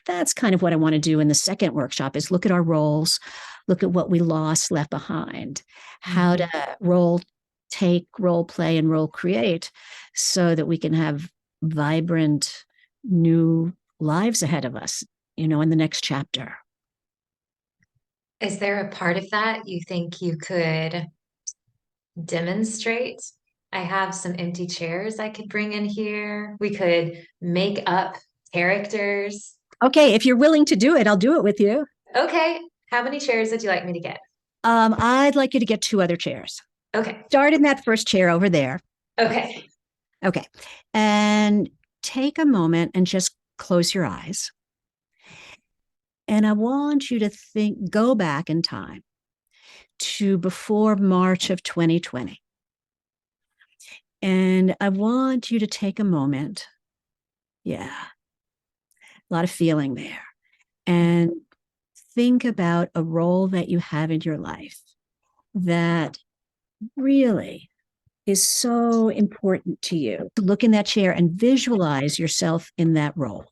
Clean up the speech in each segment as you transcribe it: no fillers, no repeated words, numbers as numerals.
that's kind of what I want to do in the second workshop is look at our roles, look at what we lost, left behind, how to role play, and role create so that we can have vibrant new lives ahead of us, in the next chapter. Is there a part of that you think you could demonstrate? I have some empty chairs I could bring in here. We could make up characters. Okay, if you're willing to do it, I'll do it with you. Okay. How many chairs would you like me to get? I'd like you to get 2 other chairs. Okay. Start in that first chair over there. Okay. Okay. And take a moment and just close your eyes. And I want you to go back in time to before March of 2020. And I want you to take a moment. Yeah. A lot of feeling there. And think about a role that you have in your life that really is so important to you. Look in that chair and visualize yourself in that role.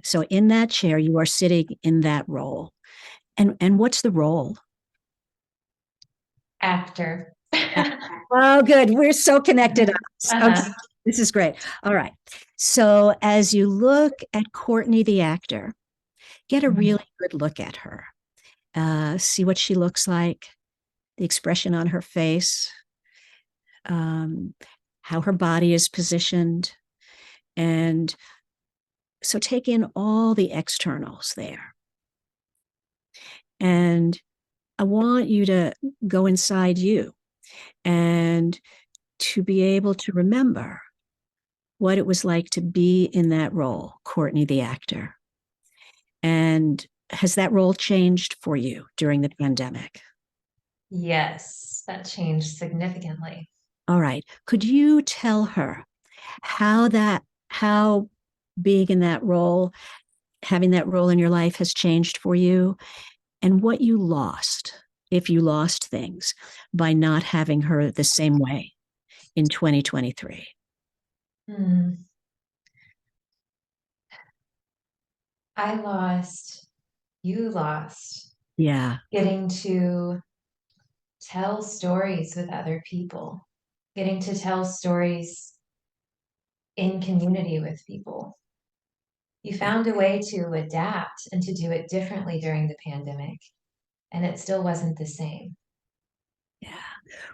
So in that chair, you are sitting in that role. And what's the role? Actor. Oh, good. We're so connected. Uh-huh. Okay. This is great. All right. So as you look at Courtney, the actor, get a really good look at her. See what she looks like, the expression on her face, how her body is positioned. And so take in all the externals there. And I want you to go inside you and to be able to remember what it was like to be in that role, Courtney, the actor. And has that role changed for you during the pandemic? Yes, that changed significantly. All right. Could you tell her how being in that role, having that role in your life has changed for you and what you lost, if you lost things by not having her the same way in 2023? Hmm. You lost Yeah. getting to tell stories with other people, getting to tell stories in community with people. You Yeah. found a way to adapt and to do it differently during the pandemic, and it still wasn't the same. Yeah.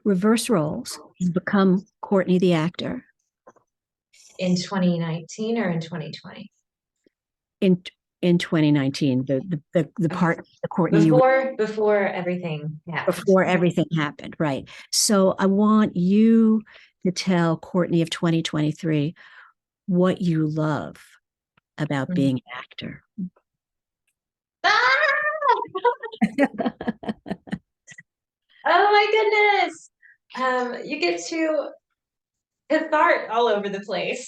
Reverse roles. You become Courtney the actor. In 2019 or in 2020? In in 2019, the part the Courtney you Before everything happened. before everything happened, right? So I want you to tell Courtney of 2023 what you love about being an actor. Ah! Oh my goodness. You get to fart all over the place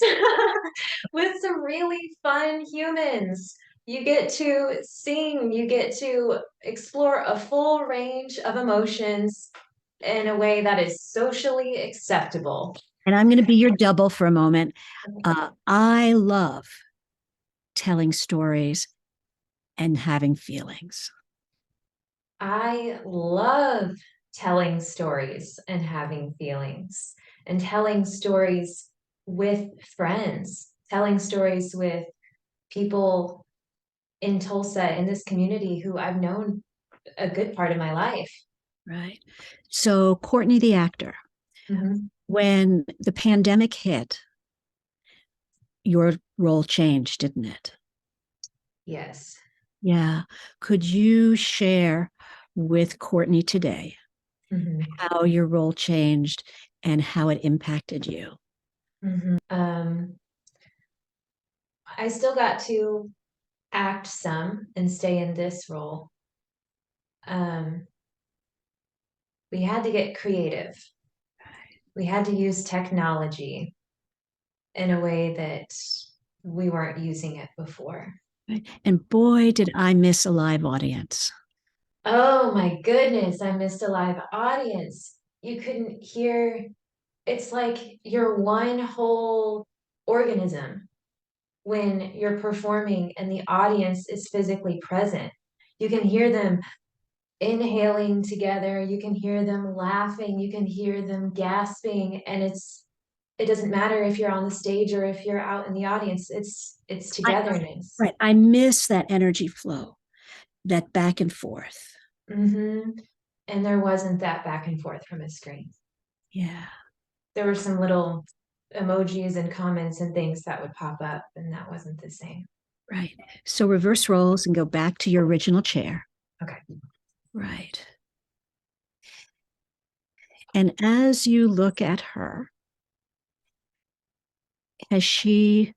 with some really fun humans. You get to sing, you get to explore a full range of emotions in a way that is socially acceptable. And I'm going to be your double for a moment. I love telling stories and having feelings. I love telling stories and having feelings and telling stories with friends, telling stories with people in Tulsa in this community who I've known a good part of my life. Right. So, Courtney, the actor, Mm-hmm. when the pandemic hit, your role changed, didn't it? Yes. Yeah. Could you share with Courtney today Mm-hmm. how your role changed and how it impacted you? Mm-hmm. I still got to act some and stay in this role. Um, we had to get creative. We had to use technology in a way that we weren't using it before. And boy, did I miss a live audience. Oh my goodness, I missed a live audience. You couldn't hear, it's like you're one whole organism when you're performing and the audience is physically present. You can hear them inhaling together, you can hear them laughing, you can hear them gasping, and it doesn't matter if you're on the stage or if you're out in the audience. It's I, togetherness. right. I miss that energy flow, that back and forth. Mm-hmm. And there wasn't that back and forth from a screen. Yeah. There were some little emojis and comments and things that would pop up, and that wasn't the same. Right. So reverse roles and go back to your original chair. Okay. Right. And as you look at her, has she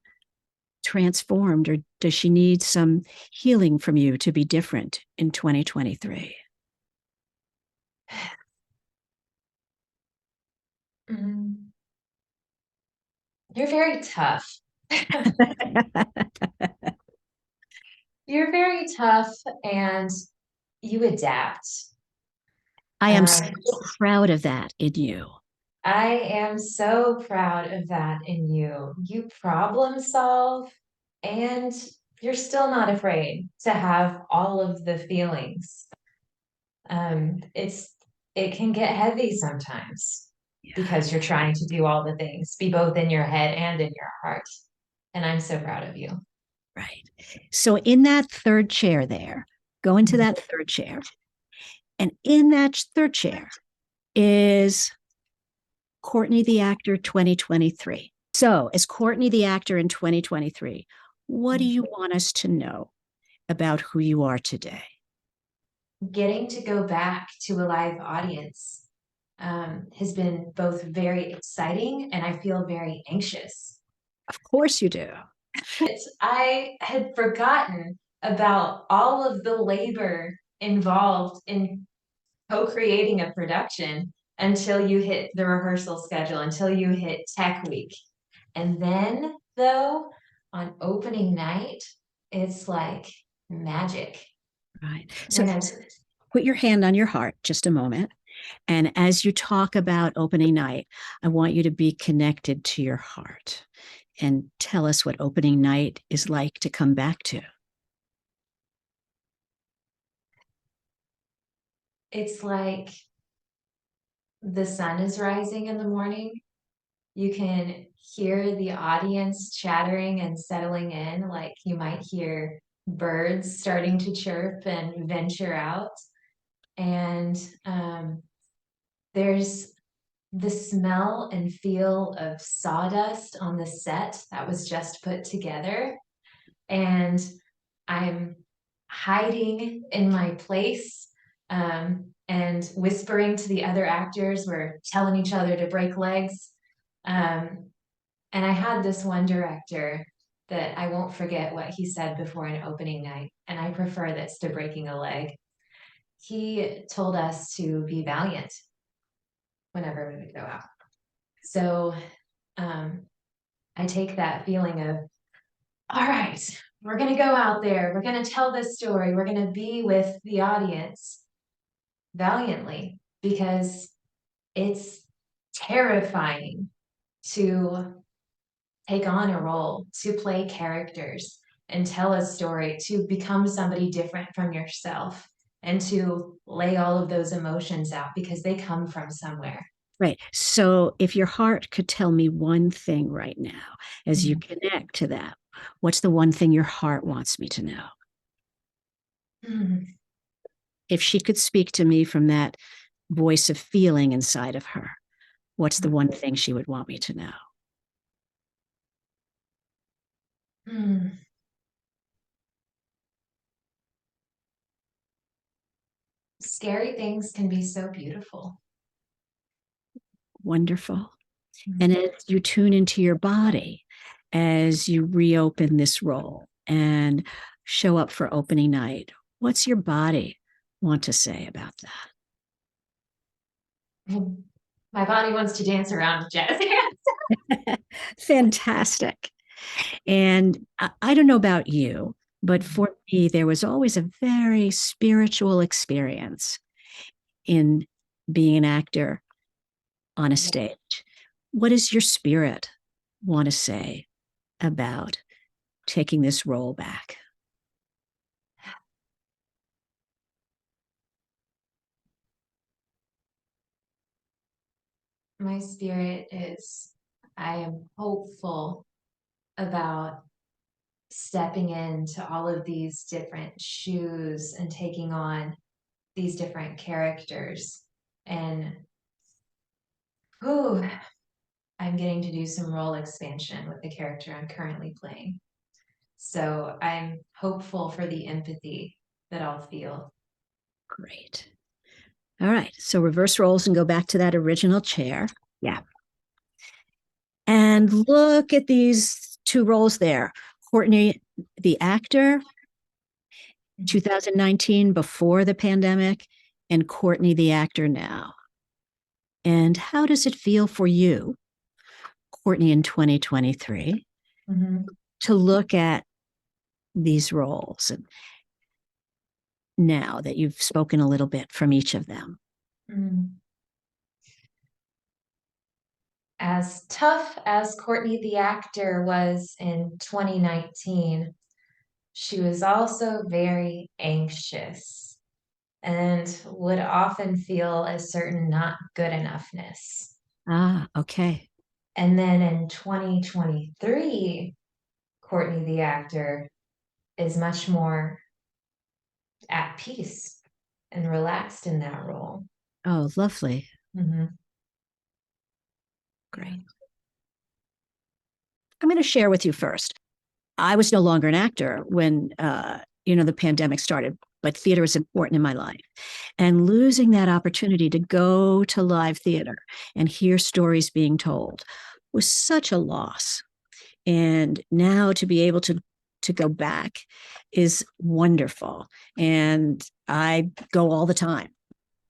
transformed or does she need some healing from you to be different in 2023? Mm. You're very tough. You're very tough and you adapt. I am so Um, proud of that in you. I am so proud of that in you. You problem solve and you're still not afraid to have all of the feelings. It can get heavy sometimes Yeah. because you're trying to do all the things, be both in your head and in your heart. And I'm so proud of you. Right. So in that third chair there, go into that third chair. And in that third chair is Courtney the actor 2023. So, as Courtney the actor in 2023, what do you want us to know about who you are today? Getting to go back to a live audience has been both very exciting and I feel very anxious. Of course you do. I had forgotten about all of the labor involved in co-creating a production until you hit the rehearsal schedule, until you hit tech week. And then, though, on opening night, it's like magic. Right. So, And put your hand on your heart just a moment. And as you talk about opening night, I want you to be connected to your heart and tell us what opening night is like to come back to. it's like the sun is rising in the morning. You can hear the audience chattering and settling in, like you might hear birds starting to chirp and venture out. And there's the smell and feel of sawdust on the set that was just put together. And I'm hiding in my place and whispering to the other actors. We're telling each other to break legs. Um, and I had this one director that I won't forget what he said before an opening night. And I prefer this to breaking a leg. He told us to be valiant whenever we would go out. So um, I take that feeling of, all right, we're going to go out there. We're going to tell this story. We're going to be with the audience valiantly because it's terrifying to take on a role, to play characters and tell a story, to become somebody different from yourself and to lay all of those emotions out because they come from somewhere. Right. So, if your heart could tell me one thing right now as you connect to that, what's the one thing your heart wants me to know? Mm. If she could speak to me from that voice of feeling inside of her, what's the one thing she would want me to know? Mm. Scary things can be so beautiful. Wonderful. And Mm. as you tune into your body, as you reopen this role and show up for opening night, what's your body want to say about My body wants to dance around with jazz hands. that? Fantastic. And I don't know about you, but for me, there was always a very spiritual experience in being an actor on a stage. What does your spirit want to say about taking this role back? My spirit is, I am hopeful about stepping into all of these different shoes and taking on these different characters. And whew, I'm getting to do some role expansion with the character I'm currently playing. So I'm hopeful for the empathy that I'll feel. Great. All right. So reverse roles and go back to that original chair. Yeah. And look at these two roles there. Courtney, the actor, 2019, before the pandemic, and Courtney, the actor, now. And how does it feel for you, Courtney, in 2023, to look at these roles and now that you've spoken a little bit from each of them? As tough as Courtney the actor was in 2019, she was also very anxious and would often feel a certain not good enoughness. Ah, okay. And then in 2023, Courtney the actor is much more at peace and relaxed in that role. Oh, lovely. Mm-hmm. Great. I'm going to share with you first. I was no longer an actor when the pandemic started, but theater is important in my life. And losing that opportunity to go to live theater and hear stories being told was such a loss. And now to be able to go back is wonderful. And I go all the time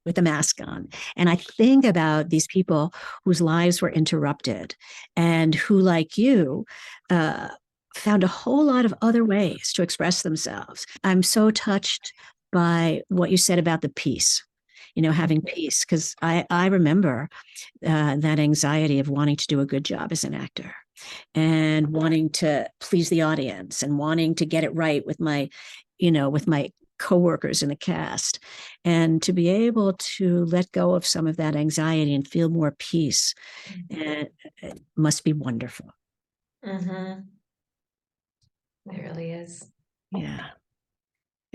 with a mask on. And I think about these people whose lives were interrupted and who, like you, found a whole lot of other ways to express themselves. I'm so touched by what you said about the peace, having peace, because I remember that anxiety of wanting to do a good job as an actor and wanting to please the audience and wanting to get it right with my coworkers in the cast, and to be able to let go of some of that anxiety and feel more peace, and it must be wonderful. Mm-hmm. It really is. Yeah.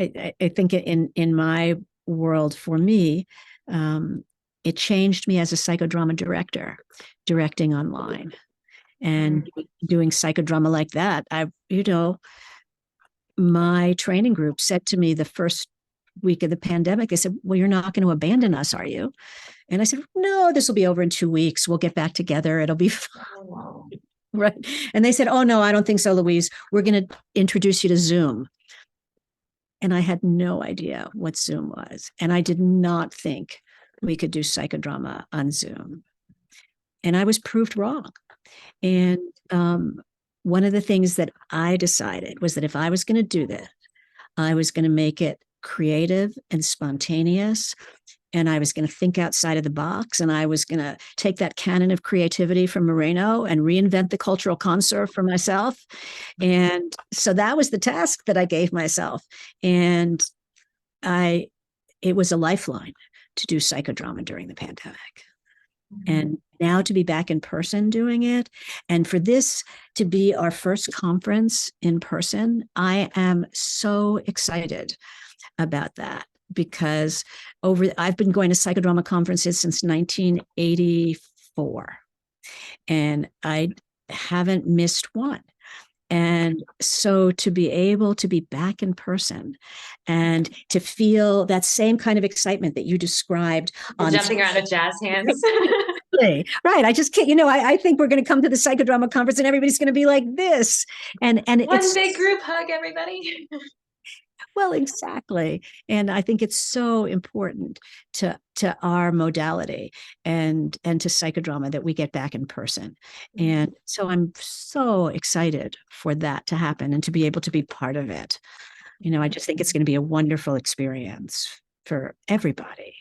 I think in my world, for me, it changed me as a psychodrama director, directing online and doing psychodrama like that. My training group said to me the first week of the pandemic, they said, "Well, you're not going to abandon us, are you?" And I said, "No, this will be over in 2 weeks. We'll get back together. It'll be fine." Oh, Right. And they said, "Oh, no, I don't think so, Louise. We're going to introduce you to Zoom." And I had no idea what Zoom was. And I did not think we could do psychodrama on Zoom. And I was proved wrong. And one of the things that I decided was that if I was going to do this, I was going to make it creative and spontaneous. And I was going to think outside of the box. And I was going to take that canon of creativity from Moreno and reinvent the cultural conserve for myself. And so that was the task that I gave myself. And it was a lifeline to do psychodrama during the pandemic. And now to be back in person doing it, and for this to be our first conference in person, I am so excited about that, because I've been going to psychodrama conferences since 1984, and I haven't missed one. And so to be able to be back in person and to feel that same kind of excitement that you described on jumping around with jazz hands. Right. I just can't, I think we're going to come to the psychodrama conference and everybody's going to be like this. And one big group hug, everybody. Well, exactly. And I think it's so important to our modality and to psychodrama that we get back in person. And so I'm so excited for that to happen and to be able to be part of it. I just think it's going to be a wonderful experience for everybody.